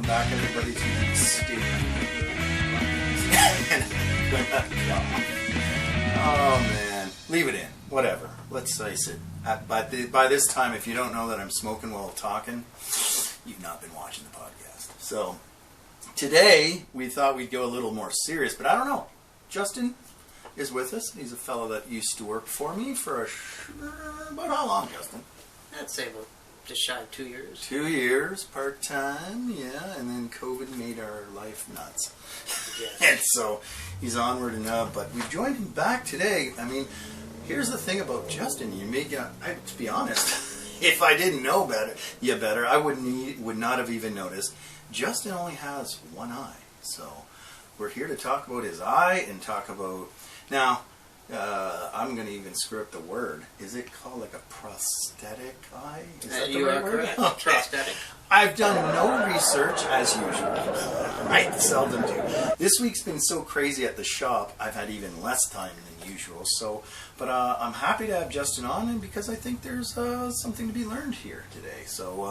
back, everybody, to the state. Oh man, leave it in. Whatever. Let's face it. By this time, if you don't know that I'm smoking while talking, you've not been watching the podcast. So today we thought we'd go a little more serious, but I don't know. Justin is with us. He's a fellow that used to work for me for about how long, Justin? I'd say about just shy of 2 years. 2 years, part-time, yeah, and then COVID made our life nuts. Yes. And so he's onward and up, but we've joined him back today. I mean, here's the thing about Justin. To be honest, if I didn't know better, I would not have even noticed. Justin only has one eye, so we're here to talk about his eye and talk about... Now, I'm going to even screw up the word. Is it called like a prosthetic eye? Is that the right word? Correct. Okay. Prosthetic. I've done no research as usual. I seldom do. This week's been so crazy at the shop, I've had even less time than usual. But I'm happy to have Justin on, and because I think there's something to be learned here today. So,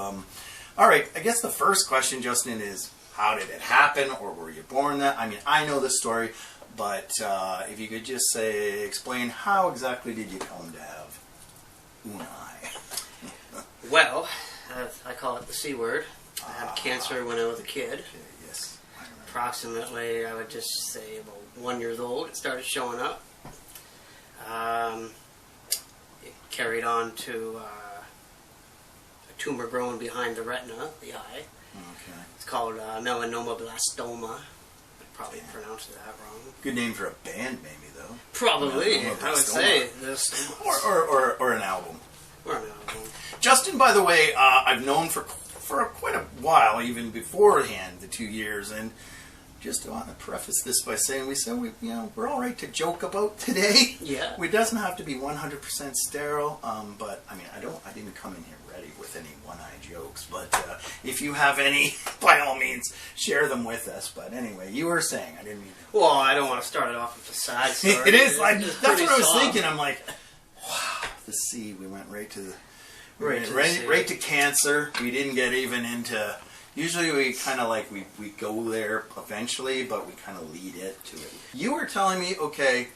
all right. I guess the first question, Justin, is how did it happen, or were you born that? I mean, I know the story. But if you could just explain how exactly did you come to have one eye? Well, I call it the C word. I had cancer when I was a kid. Okay, yes, I remember. Approximately, I would just say about 1 year old, it started showing up. It carried on to a tumor growing behind the retina, the eye. Okay. It's called melanoma-blastoma. Probably pronounced that wrong. Good name for a band, maybe, though. Probably, Melanoma I would say. This or an album. Or an album. Justin, by the way, I've known for quite a while, even beforehand, the 2 years, and just want to preface this by saying we're all right to joke about today. Yeah. It doesn't have to be 100% sterile, but I mean, I didn't come in here ready with any one-eye jokes, but if you have any, by all means, share them with us. But anyway, you were saying, I didn't mean to. Well, I don't want to start it off with a sad story. It is like, It's that's what I was pretty thinking. I'm like, wow, the C. We went right to Right to cancer. We didn't get even into. Usually we kind of like we go there eventually, but we kind of lead it to it. You were telling me, okay,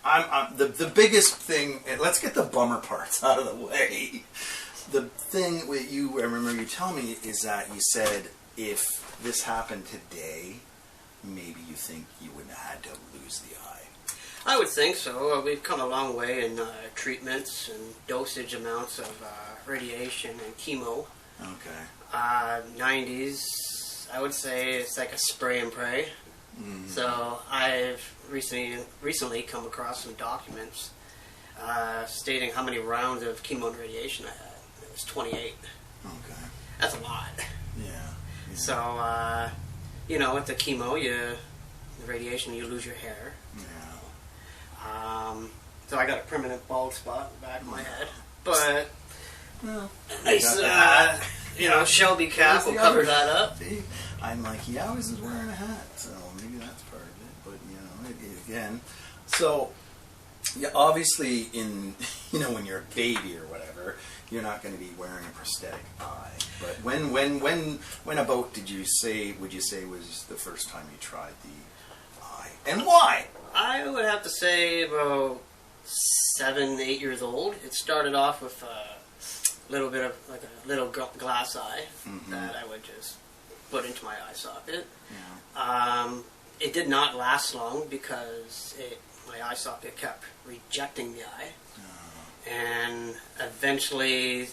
I'm the biggest thing. And let's get the bummer parts out of the way. The thing with you, I remember you telling me, is that you said if this happened today, maybe you think you wouldn't have had to lose the eye. I would think so. We've come a long way in treatments and dosage amounts of radiation and chemo. Okay. 90s, I would say it's like a spray and pray. Mm-hmm. So I've recently come across some documents stating how many rounds of chemo and radiation I had. It was 28. Okay. That's a lot. Yeah. So, with the chemo, the radiation, you lose your hair. Yeah. So I got a permanent bald spot in the back of my head. But well, nice, Shelby cap will cover that up. I'm like, he always is wearing a hat, so maybe that's part of it. But, again, so, yeah, obviously, when you're a baby or whatever, you're not going to be wearing a prosthetic eye. But when about would you say was the first time you tried the eye? And why? I would have to say about 7, 8 years old. It started off with a little bit of like a little glass eye that I would just put into my eye socket. Yeah. It did not last long because my eye socket kept rejecting the eye. And eventually,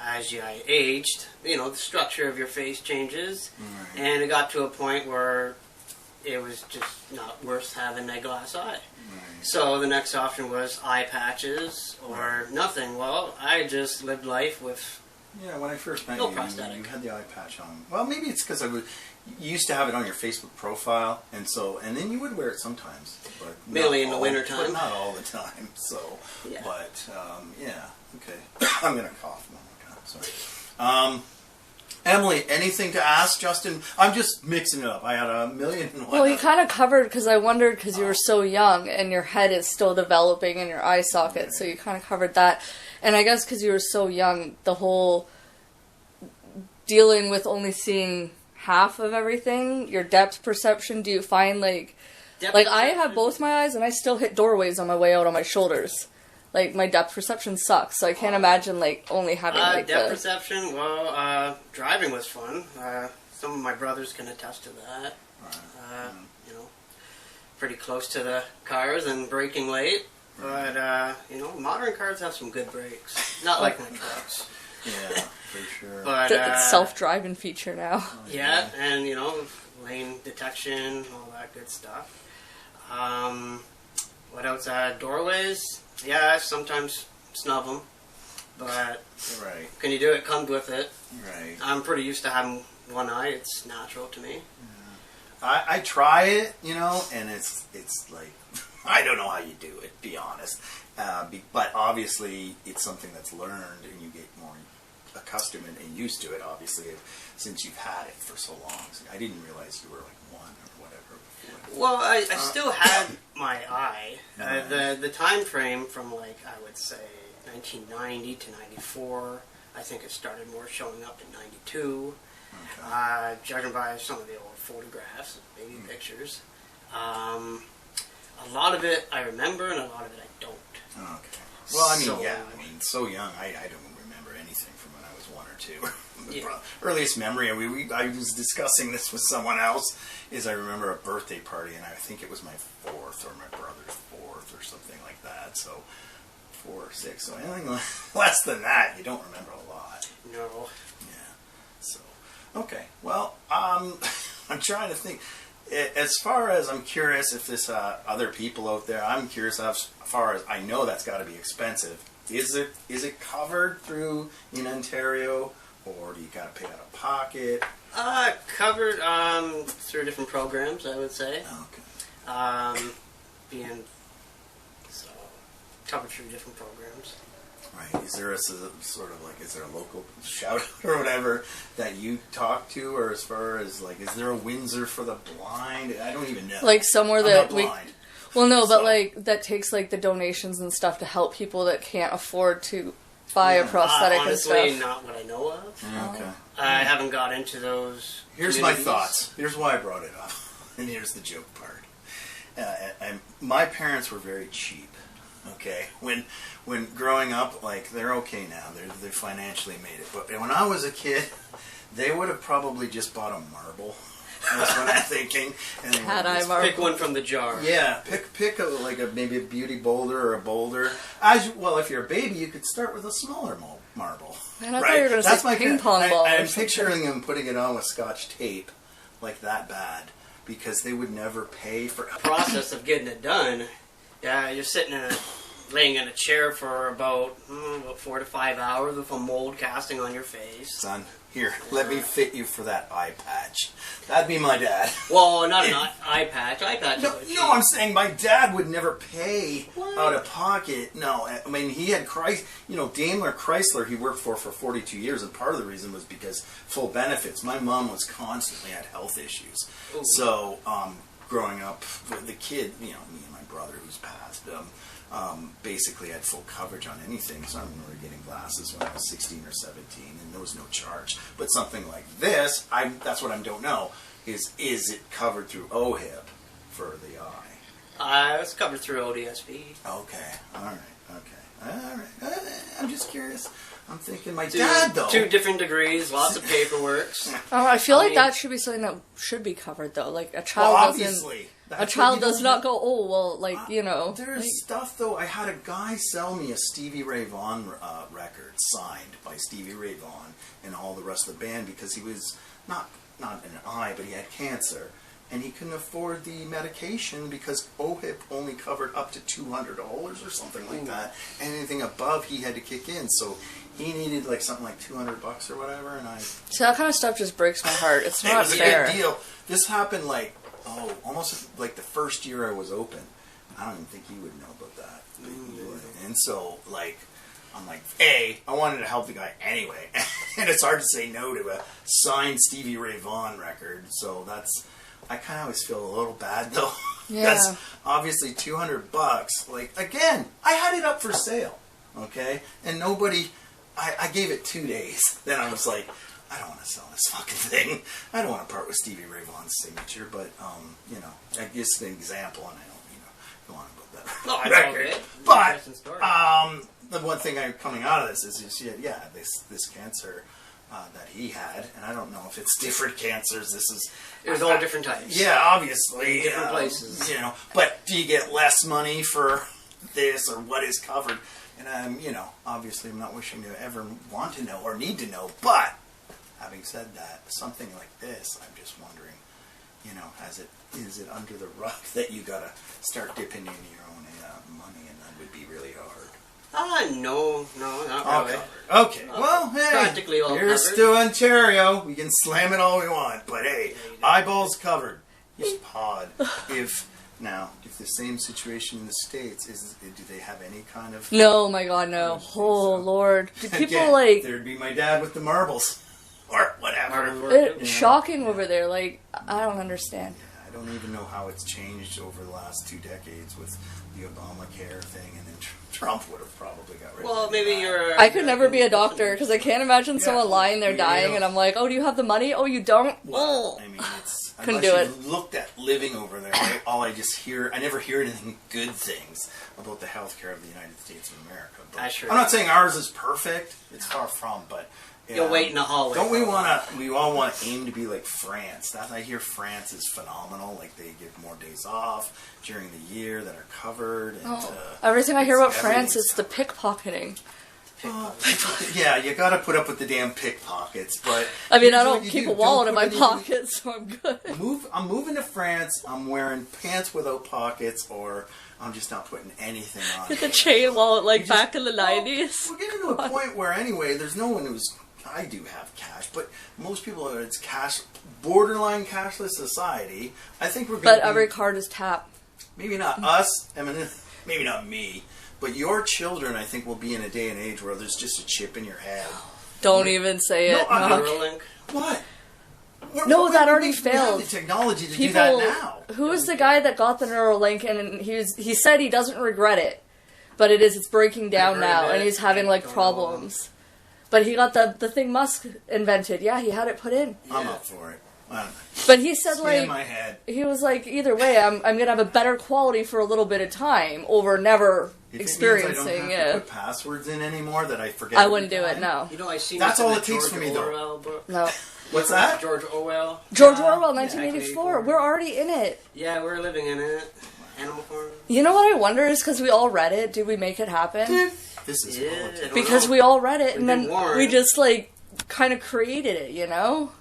as I aged, the structure of your face changes. Right. And it got to a point where it was just not worth having a glass eye. Right. So the next option was eye patches or nothing. Well, I just lived life with when I first met no you, prosthetic. You had the eye patch on. Well, maybe it's because you used to have it on your Facebook profile, and then you would wear it sometimes, but mainly in the wintertime. But not all the time. So, yeah. But okay. I'm gonna cough one more time. Sorry. Emily, anything to ask Justin? I'm just mixing it up. I had a million and one. Well, you kind of covered, because I wondered, because you were so young and your head is still developing in your eye socket, right. So you kind of covered that. And I guess because you were so young, the whole dealing with only seeing half of everything? Your depth perception? Do you find like Depth I have perception- both my eyes and I still hit doorways on my way out on my shoulders. Like my depth perception sucks, so I can't imagine like only having like depth the perception. Well, driving was fun. Some of my brothers can attest to that. You know, pretty close to the cars and braking late. But you know, modern cars have some good brakes. Not like my trucks. Yeah, for sure. But it's self-driving feature now. yeah, and you know, lane detection, all that good stuff. What else? Doorways. Yeah, I sometimes snub them, but Right, can you do it? Comes with it. right. I'm pretty used to having one eye. It's natural to me. I try it, you know, and it's like I don't know how you do it, be honest. But obviously, it's something that's learned, and you get more accustomed and used to it. Obviously, since you've had it for so long. So I didn't realize you were like one or whatever before. Well, I still had my eye. The time frame from like I would say 1990 to 94. I think it started more showing up in 92. Okay. Judging by some of the old photographs, baby pictures. A lot of it I remember, and a lot of it I don't. Okay. Well, I mean, So- yeah. I mean, so young, I don't remember anything from when I was 1 or 2. The Yeah. earliest memory, I was discussing this with someone else, is I remember a birthday party, and I think it was my 4th or my brother's 4th or something like that. So 4 or 6. So anything less than that, you don't remember a lot. No. Yeah. So, okay. Well, I'm trying to think. As far as I'm curious if this other people out there, I'm curious as far as I know that's got to be expensive. Is it covered through in Ontario, or do you got to pay out of pocket? Covered through different programs, I would say. Okay. Being so covered through different programs. Right. Is there sort of like, is there a local shout out or whatever that you talk to, or as far as like, is there a Windsor for the blind? I don't even know. Like somewhere I'm that not we blind. well no, but So- like that takes like the donations and stuff to help people that can't afford to buy a prosthetic and Honestly, stuff. not what I know of. Okay. I haven't got into those. Here's my communities. thoughts. Here's why I brought it up. And here's the joke part. And my parents were very cheap. Okay, when growing up, like they're okay now. They financially made it. But when I was a kid, they would have probably just bought a marble. That's what I'm thinking. And they would Cat have eye just- marble. Pick one from the jar. Yeah, pick maybe a beauty boulder or a boulder. Well, if you're a baby, you could start with a smaller marble. Man, I thought you were going to say ping pong ball. I'm picturing them putting it on with Scotch tape, like that bad, because they would never pay for. Process of getting it done. Yeah, you're laying in a chair for about 4 to 5 hours with a mold casting on your face. Son, here, let me fit you for that eye patch. That'd be my dad. Well, not an eye patch. Eye patch. No, is no, I'm saying my dad would never pay What? out of pocket. No, I mean, he had Daimler Chrysler he worked for 42 years, and part of the reason was because full benefits. My mom was constantly had health issues. Ooh. So, growing up, the kid, me and my brother who's passed, basically had full coverage on anything. So I remember getting glasses when I was 16 or 17, and there was no charge. But something like this, that's what I don't know, is it covered through OHIP for the eye? It's covered through ODSP. Okay, all right. I'm just curious. I'm thinking my dad, though. 2 different degrees, lots of paperwork. I feel I like mean- that should be something that should be covered though. Like a Well, child doesn't. obviously. A That's child what you does don't not have- go, oh well, like There's like- stuff though. I had a guy sell me a Stevie Ray Vaughan record signed by Stevie Ray Vaughan and all the rest of the band because he was not an eye, but he had cancer, and he couldn't afford the medication because OHIP only covered up to $200 or something like that. Anything above, he had to kick in. So he needed like something like $200 or whatever, and I. So that kind of stuff just breaks my heart. It's It not was a fair. big deal. This happened almost like the first year I was open. I don't even think you would know about that. But you would. And so, I'm like, I wanted to help the guy anyway. And it's hard to say no to a signed Stevie Ray Vaughan record. So I kind of always feel a little bad though. Yeah. That's obviously $200. Again, I had it up for sale. Okay? And nobody, I gave it 2 days. Then I was like, I don't want to sell this fucking thing. I don't want to part with Stevie Ray Vaughan's signature, but you know, I guess an example, and I don't, you know, go on about that. No, it's all good. But Interesting story. the one thing I'm coming out of this is, this cancer that he had, and I don't know if it's different cancers. This is It was all different types. yeah, obviously Different places. You know, but do you get less money for this or what is covered? And you know, obviously, I'm not wishing to ever want to know or need to know, but. Having said that, something like this, I'm just wondering, you know, is it under the rug that you gotta start dipping in your own money, and that would be really hard. No, not All really. covered. Okay, well, hey, Practically all here's covered. to Ontario. We can slam it all we want, but hey, eyeballs covered. Just pod. If the same situation in the States do they have any kind of? No, my God, no. Oh Lord, do people Again, like? There'd be my dad with the marbles. Or whatever. Hard work. It's shocking over there. Like, I don't understand. I don't even know how it's changed over the last 2 decades with the Obamacare thing, and then Trump would have probably got rid of it. Well, maybe you're. I could never be a doctor because I can't imagine someone lying there Yeah. dying, and I'm like, oh, do you have the money? Oh, you don't? Well, Oh. I mean, it's Couldn't unless do you looked at living over there. I never hear anything good things about the healthcare of the United States of America. But I sure I'm not do. saying ours is perfect. It's far from, but. You'll wait in the hallway. Don't we want to? We all want to aim to be like France. I hear France is phenomenal. Like they give more days off during the year that are covered. And, Everything I hear about it's France everything's is the pickpocketing. yeah, you got to put up with the damn pickpockets. But I mean, here's I what don't you keep do. a wallet in Don't my put pocket, so I'm good. I'm moving to France. I'm wearing pants without pockets, or I'm just not putting anything on. Get the chain wallet like You back in the well, 90s. We're getting to a point where anyway, there's no one who's. I do have cash, but most people are. It's cash, borderline cashless society. I think we're. But Gonna every be, card is tapped. maybe not us. I mean, maybe not me. But your children, I think, will be in a day and age where there's just a chip in your head. Don't even say No, it. I'm Knock. Neuralink. What? No, that already We failed. have the technology to do People, that now. who is the guy that got the Neuralink and he said he doesn't regret it, but it's breaking down heard now of and it. he's having like Don't know. problems. But he got the thing Musk invented. Yeah, he had it put in. I'm up for it. I don't know. But he said Scan like my head. he was like either way, I'm gonna have a better quality for a little bit of time over never If experiencing it. Means I don't have to it. put passwords in anymore that I forget. I every wouldn't do it. time. No, You know, I seen That's this in all the it takes George for me, though. Orwell book. no. What's that? George Orwell. George Orwell, Yeah, 1984. 1984. We're already in it. Yeah, we're living in it. Animal Farm. You know what I wonder is because we all read it. Did we make it happen? This is Yeah, politics. I don't Because know. we all read it We've and been then warned. we just like kind of created it. You know?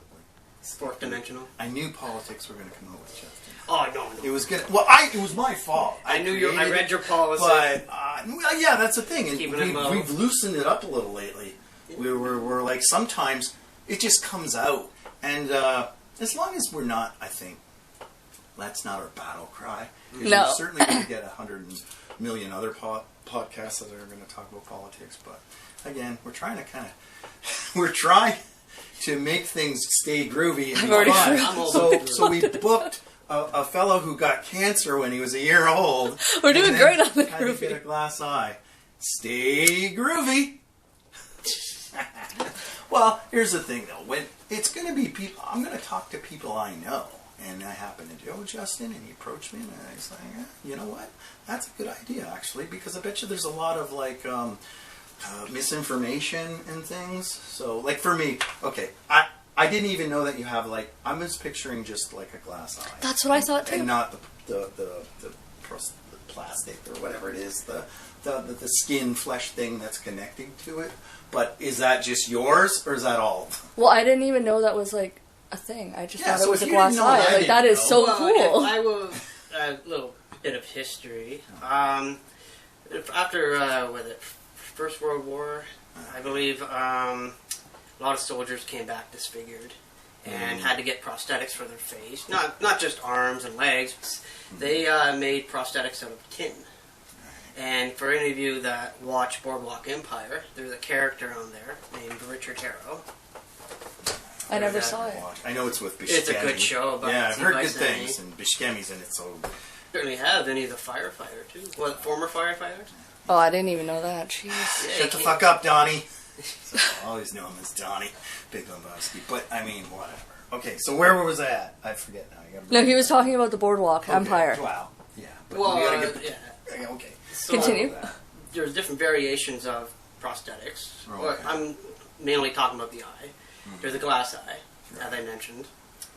Fourth dimensional. I knew politics were going to come out with Justin. Oh no, It no. was gonna. Well, it was my fault. I knew you. I created read it, your policy. But well, yeah, that's the thing. And Keeping it low. we've loosened it up a little lately. We're like sometimes it just comes out, and as long as we're not, I think that's not our battle cry. 'Cause No. We're certainly going to get 100 million other podcasts that are going to talk about politics. But again, we're trying to make things stay groovy and I've be already fun. I'm all So, about so we booked a fellow who got cancer when he was a year old. We're doing and then great on the had to get a groovy. glass eye. Stay groovy. Well, here's the thing though. When it's going to be people, I'm going to talk to people I know. And I happen to do, Justin, and he approached me, and I was like, you know what? That's a good idea, actually, because I bet you there's a lot of, like, misinformation and things. So, like, for me, okay, I didn't even know that you have, like, I'm just picturing just, like, a glass eye. That's what I thought too. And not the plastic or whatever it is, the skin, flesh thing that's connecting to it. But is that just yours, or is that all? Well, I didn't even know that was like a thing. I just Yeah, thought it so was a if you glass didn't know eye. that, I Like that didn't is know. so Well, cool. if I will, a little bit of history. After First World War, I believe a lot of soldiers came back disfigured and had to get prosthetics for their face. Not just arms and legs. They made prosthetics out of tin. And for any of you that watch Boardwalk Empire, there's a character on there named Richard Harrow. I never that saw it. I know it's with Buscemi. It's a good show about Yeah, I've Steve heard good Buscemi. things, and Buscemi's in it, so... Certainly have, and he's a firefighter too. Well, former firefighter. Oh, I didn't even know that. Jeez. Yeah, Shut the fuck up, Donnie. So I always knew him as Donnie, Big Lebowski. But I mean, whatever. Okay, so where was that? I forget now. You gotta No, he was talking about the Boardwalk Empire. Wow. Yeah. But Well, we gotta get yeah. okay. So, Continue. There's different variations of prosthetics. Oh, Well, okay. I'm mainly talking about the eye. There's a glass eye, as I mentioned.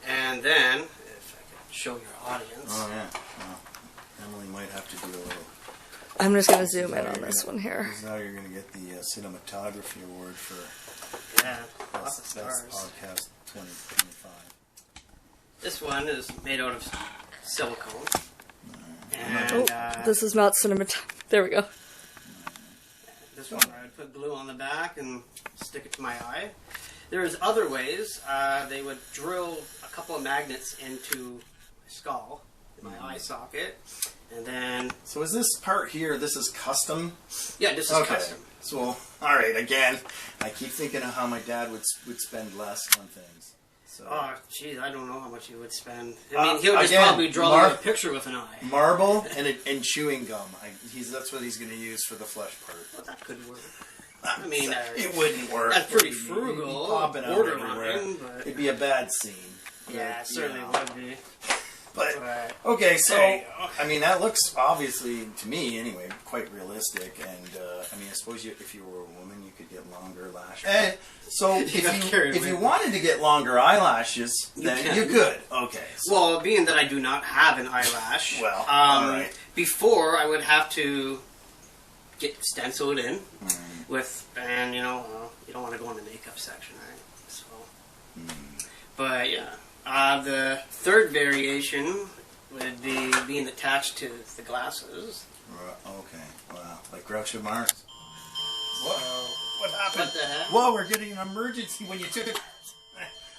And then, if I could show your audience. Oh yeah. Well, Emily might have to do a little. I'm just gonna zoom in on this one here. Now you're gonna get the cinematography award for Yeah, lots of Best stars. Podcast 2025. This one is made out of silicone. Oh, And this is not cinemat. There we go. this one, I would put glue on the back and stick it to my eye. There's other ways. They would drill a couple of magnets into my skull, my eye socket, and then So is this part here? This is custom. yeah, this is custom. So all right. Again, I keep thinking of how my dad would spend less on things. So Oh, geez, I don't know how much he would spend. I mean, he would just again, probably draw you a picture with an eye. marble and chewing gum. That's what he's going to use for the flesh part. Well, that could work. I mean, It wouldn't work. that's pretty It'd be frugal, popping out borderline, everywhere. but- It'd be a bad scene. Yeah, it certainly you know. would be. But But okay, so There you go. I mean that looks obviously to me anyway quite realistic, and I mean I suppose if you were a woman you could get longer lashes. So got carried if you away. wanted to get longer eyelashes, then can. you could. Okay, so well, being that I do not have an eyelash, Well, all right. before I would have to get stenciled in with, and you don't want to go in the makeup section, right? So, but yeah, the third variation would be being attached to the glasses. okay, wow, like Groucho Marx. What happened? What the heck? Whoa, we're getting an emergency when you took it.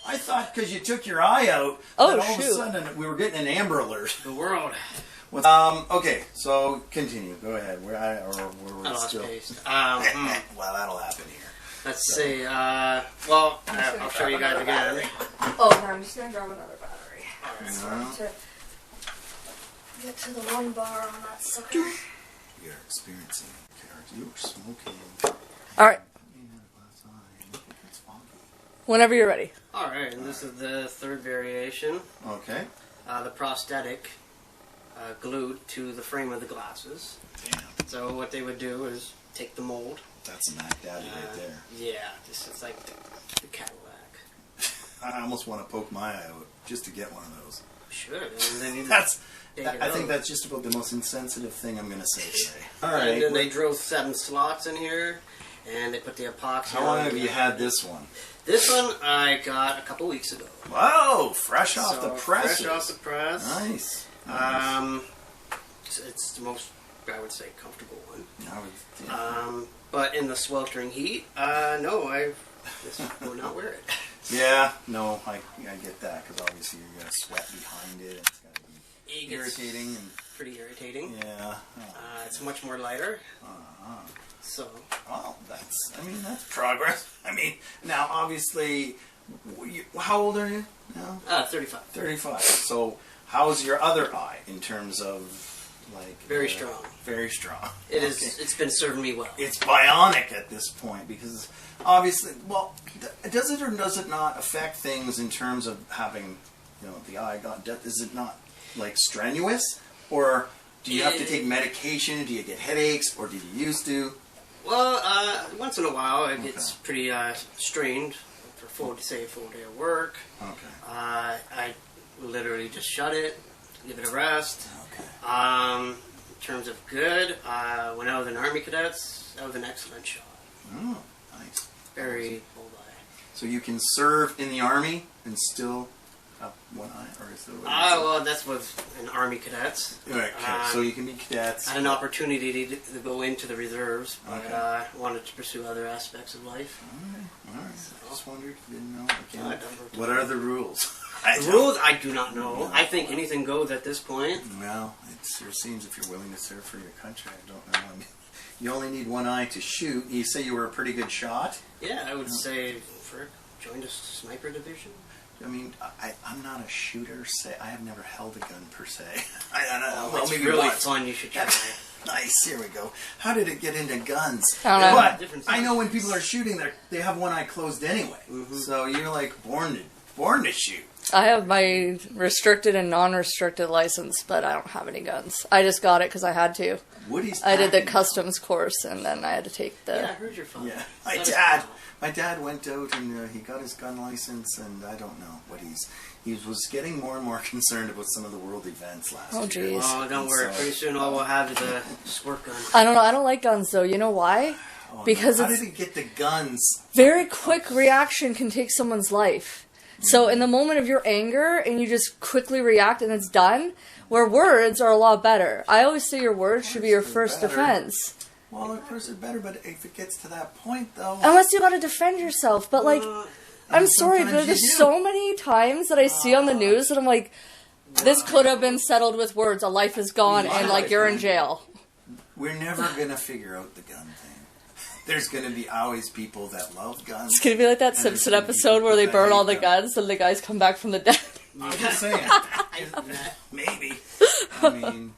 I thought because you took your eye out, Oh, that all of a shoot. sudden we were getting an Amber Alert. The world. Okay, so continue. Go ahead. Where I we're lost still. pace. Well, that'll happen here. Let's see. Well, I'll show you guys again. Oh, no, I'm just gonna grab another battery. Uh-huh. To get to the one bar on that sucker. You're experiencing character. You're smoking. All right, You had a glass eye. It's foggy. whenever you're ready. All right, and this is the third variation. Okay. The prosthetic glued to the frame of the glasses. Damn. So what they would do is take the mold. That's a Mac Daddy right there. Yeah, this is like the Cadillac. I almost want to poke my eye out just to get one of those. Sure, and then you That's. take it I think out. that's just about the most insensitive thing I'm going to say today. All And right. then they drove 7 slots in here, and they put the epoxy. How long on have the- you had this one? This one I got a couple weeks ago. Whoa! Fresh off the So, press. Fresh off the press. Nice. It's the most, I would say, comfortable one. I would- yeah. But in the sweltering heat, no, I just will not wear it. Yeah, no, I get that because obviously you're gonna sweat behind it. It's gotta be It gets irritating and pretty irritating. yeah. It's much more lighter. Uh-huh. So, Well, that's progress. I mean, now obviously, how old are you now? 35. 35. So, how's your other eye in terms of like? Very strong. Very strong. It is. Okay. It's been serving me well. It's bionic at this point because obviously, well, does it or does it not affect things in terms of having, the eye got death? Is it not like strenuous, or do you have to take medication? Do you get headaches, or did you used to? Well, once in a while it gets Okay. pretty strained for full day of work. Okay. I literally just shut it, give it a rest. Okay. In terms of good, when I was in Army Cadets, that was an excellent shot. Oh, nice. Very bullseye. So you can serve in the army and still have one eye, or is there? Well, that's with an Army Cadets. Right. Okay. So you can be cadets. I had an opportunity to go into the reserves, but Okay. I wanted to pursue other aspects of life. All right. Just wondered. Didn't know. I Okay. don't- What are the rules? The rules, I do not know. I think anything goes at this point. Well, it sure seems if you're willing to serve for your country, I don't know. I mean, you only need one eye to shoot. You say you were a pretty good shot. Yeah, I would say joined a sniper division. I mean, I'm not a shooter. I have never held a gun per se. I don't know. Well, it's maybe really once. fun. You should try. Nice. Here we go. How did it get into guns? I don't know. But Different I know size. when people are shooting, they have one eye closed anyway. Mm-hmm. So you're like born to shoot. I have my restricted and non-restricted license, but I don't have any guns. I just got it because I had to. Woody's. I did the packing. customs course, and then I had to take the. Yeah, I heard your phone. Yeah, That is my dad went out and he got his gun license, and I don't know what he was getting more and more concerned about some of the world events last Oh, year. geez. Oh, don't worry. So- Pretty soon all we'll have is a squirt gun. I don't know. I don't like guns though. You know why? Oh, no. Because how it's did he get the guns? very quick reaction can take someone's life. So in the moment of your anger and you just quickly react and it's done, where words are a lot better. I always say your words should be your Words are first better. defense. Well, of course it's better, but if it gets to that point, though, Unless you gotta defend yourself. But like, I'm sorry, but sometimes you there's do. so many times that I see on the news that I'm like, this could have been settled with words. A life is gone and like you're in jail. we're never gonna figure out the gun thing. There's gonna be always people that love guns. It's gonna be like that And Simpson there's gonna be episode where they people that burn all hate the them. guns and the guys come back from the dead. I'm just saying. Yeah. Maybe. I mean,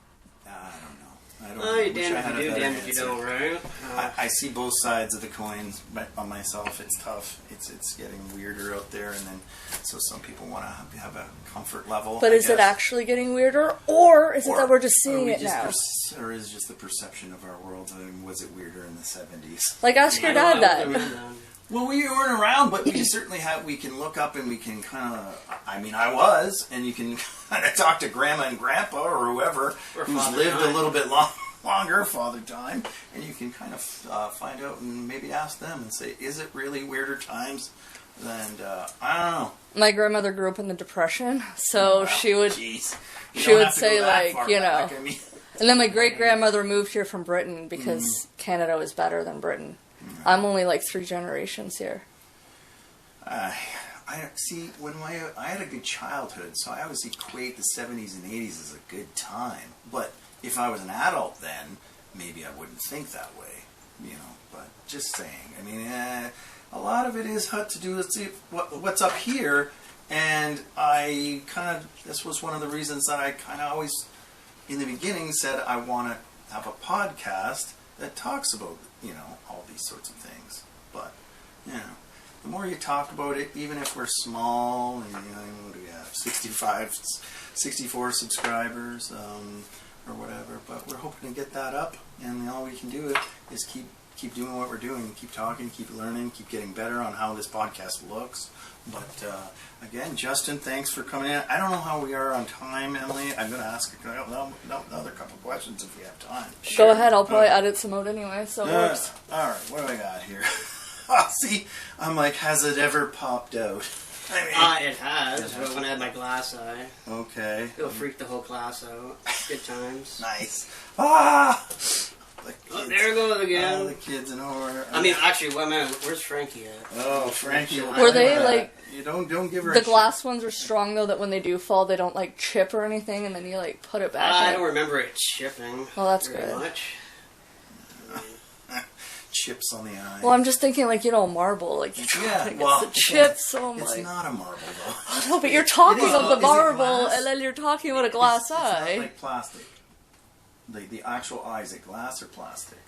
I don't know. I don't know. Oh, I you're wish I damned had if a you do, better damned if you answer. don't, right? I see both sides of the coins, but on myself, it's tough. It's getting weirder out there, and then so some people want to have a comfort level. But I is it guess. actually getting weirder, or is it Or that we're just are seeing we it just now? or is just the perception of our world? I mean, was it weirder in the 70s? Like, ask your dad that. Well, we weren't around, but we certainly have. We can look up and we can kind of. I mean, I was, and you can kind of talk to Grandma and Grandpa or whoever Or who's Father lived a Time. little bit longer, Father Time, and you can kind of find out and maybe ask them and say, is it really weirder times? And I don't know. My grandmother grew up in the Depression, so Well, she would. Jeez. You she don't would have to say, go that like, far you know, back. I mean, And then my great grandmother moved here from Britain because Canada was better than Britain. I'm only like 3 generations here. I see when I had a good childhood, so I always equate the 70s and 80s as a good time. But if I was an adult then, maybe I wouldn't think that way, you know. But just saying, I mean, a lot of it is had to do with what's up here, and I kind of this was one of the reasons that I kind of always in the beginning said I want to have a podcast that talks about all these sorts of things. But the more you talk about it, even if we're small, and what do we have, 64 subscribers, or whatever, but we're hoping to get that up, and all we can do is keep doing what we're doing, keep talking, keep learning, keep getting better on how this podcast looks. But again, Justin, thanks for coming in. I don't know how we are on time, Emily. I'm going to ask another couple questions if we have time. Go ahead, I'll probably edit some out anyway, so it works. All right, what do I got here? Oh, see, I'm like, has it ever popped out? I mean, It has, but when I had my glass eye, okay, it'll freak the whole class out. Good times. nice. Ah, the kids. Oh, there it goes again. Oh, the kids in horror. I mean, actually, where's Frankie at? oh, Frankie. Were they, like, You don't give her The a glass ones are strong though that when they do fall, they don't like chip or anything, and then you like put it back. I in. don't remember it chipping. Well, that's very good. much. chips on the eye. Well, I'm just thinking like marble, like you Yeah, try to get well, the chips. So I'm it's like, not a marble though. no, but you're talking It is. of the Is it marble, glass? and then you're talking about a glass It's eye. not like plastic. The actual eye, is it glass or plastic?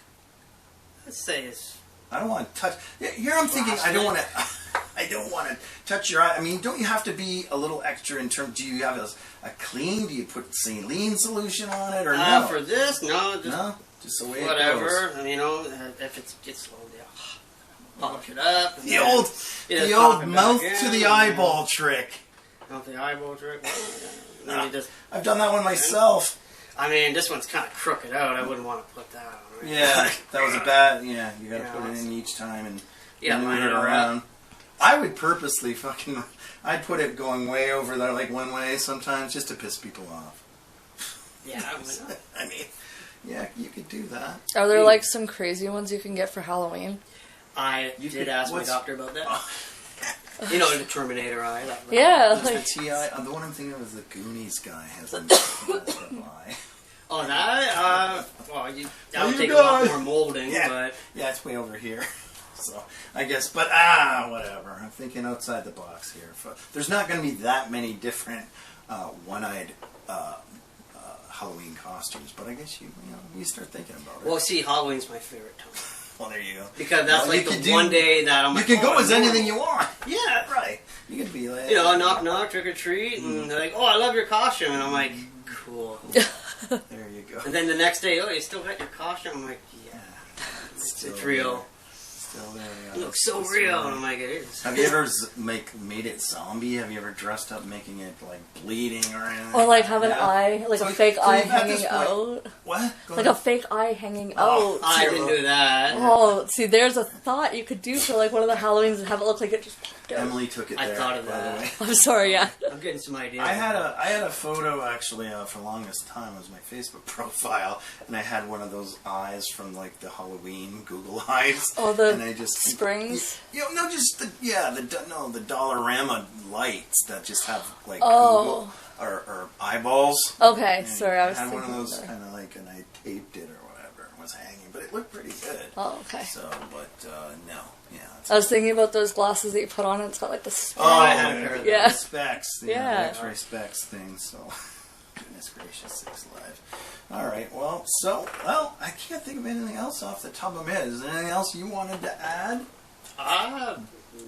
Let's say it's. I don't want to touch. Here I'm thinking I don't want to. I don't want to touch your eye. I mean, don't you have to be a little extra in terms? Do you have a clean? Do you put saline solution on it or no? For this, no, just No, just the way it whatever. goes. And, if it gets slow, polish it up. And The then old, you just the pop old it back mouth in, to the and eyeball trick. Not the eyeball trick. Well, yeah. Then you just. I've done that one myself. I mean, this one's kind of crooked out. I wouldn't want to put that on. Right? Yeah, that was a bad. Yeah, you got to Yeah, put it it's- in each time and Yeah, move line it it all around. I would purposely fucking. I'd put it going way over there, like one way sometimes, just to piss people off. Yeah, I would. I mean, yeah, you could do that. Are there like some crazy ones you can get for Halloween? I You did could- ask my what's- doctor about that. Oh. The Terminator eye. Yeah, That's like the TI. The one I'm thinking of is the Goonies guy has a messed up eye. Oh, that? Well, that would you take a lot guys- more molding, Yeah. but Yeah, it's way over here. So I guess, but whatever. I'm thinking outside the box here. There's not going to be that many different one-eyed Halloween costumes, but I guess you start thinking about it. Well, see, Halloween's my favorite time. Well, there you go. Because that's Well, like you the could do- one day that I'm You like, can go oh, as anything you want. Yeah. Right. You could be like, You know, knock knock, trick or treat, and they're like, oh, I love your costume, and I'm like, cool. there you go. And then the next day, oh, you still got your costume? I'm like, yeah, Still it's real. there. Still there. Yeah. It looks so It's real. real. And I'm like, it is. Have you ever made it zombie? Have you ever dressed up making it like bleeding or anything? Or like have an Yeah. eye, like So- a fake so eye you've got this hanging point- out. What? Go Like ahead. a fake eye hanging Oh, out. I didn't do that. Oh, see, there's a thought you could do for like one of the Halloweens and have it look like it just popped out. Emily took it I there. thought of by the that. way. I'm sorry, yeah. I'm getting some ideas. I had a photo actually for the longest time. It was my Facebook profile, and I had one of those eyes from like the Halloween Google eyes. Oh, the and I just springs? No, just the Dollarama lights that just have like Oh. Google or eyeballs. Okay, And sorry, I was had one thinking of those that. kind of like, and I taped it or whatever. It was hanging, but it looked pretty good. Oh, okay. So, but no, yeah. It's, I was thinking about those glasses that you put on and it's got like the oh, I had a pair of Yeah. the specs, Yeah. the X-ray specs thing. So, goodness gracious, Six Live. All right, well, I can't think of anything else off the top of my head. Is there anything else you wanted to add?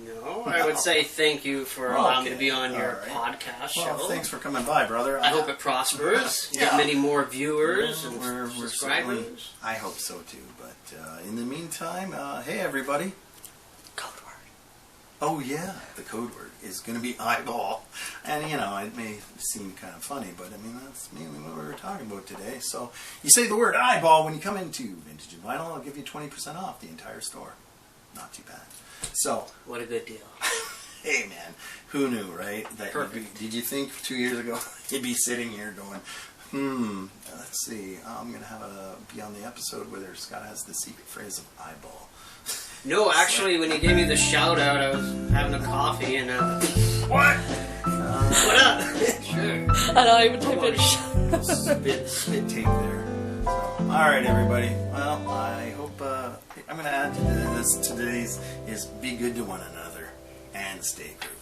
No. I would say thank you for allowing me to be on your All right. podcast show. Well, thanks for coming by, brother. I hope it prospers. You Yeah. Get many more viewers and We're subscribers. certainly- I hope so too. But in the meantime, hey everybody. code word. Oh yeah, the code word is going to be eyeball, and it may seem kind of funny, but I mean that's mainly what we were talking about today. So you say the word eyeball when you come into Vintage and Vinyl, I'll give you 20% off the entire store. Not too bad. So What a good deal. hey man, who knew, right? That Perfect. did you think 2 years ago you'd be sitting here going, let's see, I'm going to have be on the episode where Scott has the secret phrase of eyeball. No, actually, when you gave me the shout out, I was having a coffee and What? what up? Sure. I know, I even typed in spit tape there. So, all right, everybody. Well, I hope I'm going to add to this today's is be good to one another and stay groovy.